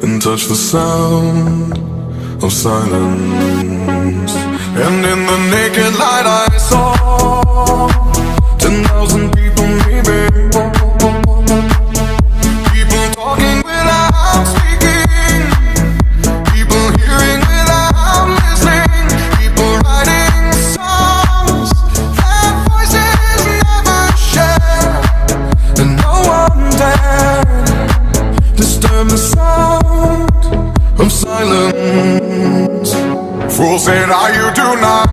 and touch the sound of silence. And in the naked light I saw 10,000 people, maybe. People talking without speaking, people hearing without listening, people writing songs that voices never share, and no one dared disturb the sound of silence. Fool said, you do not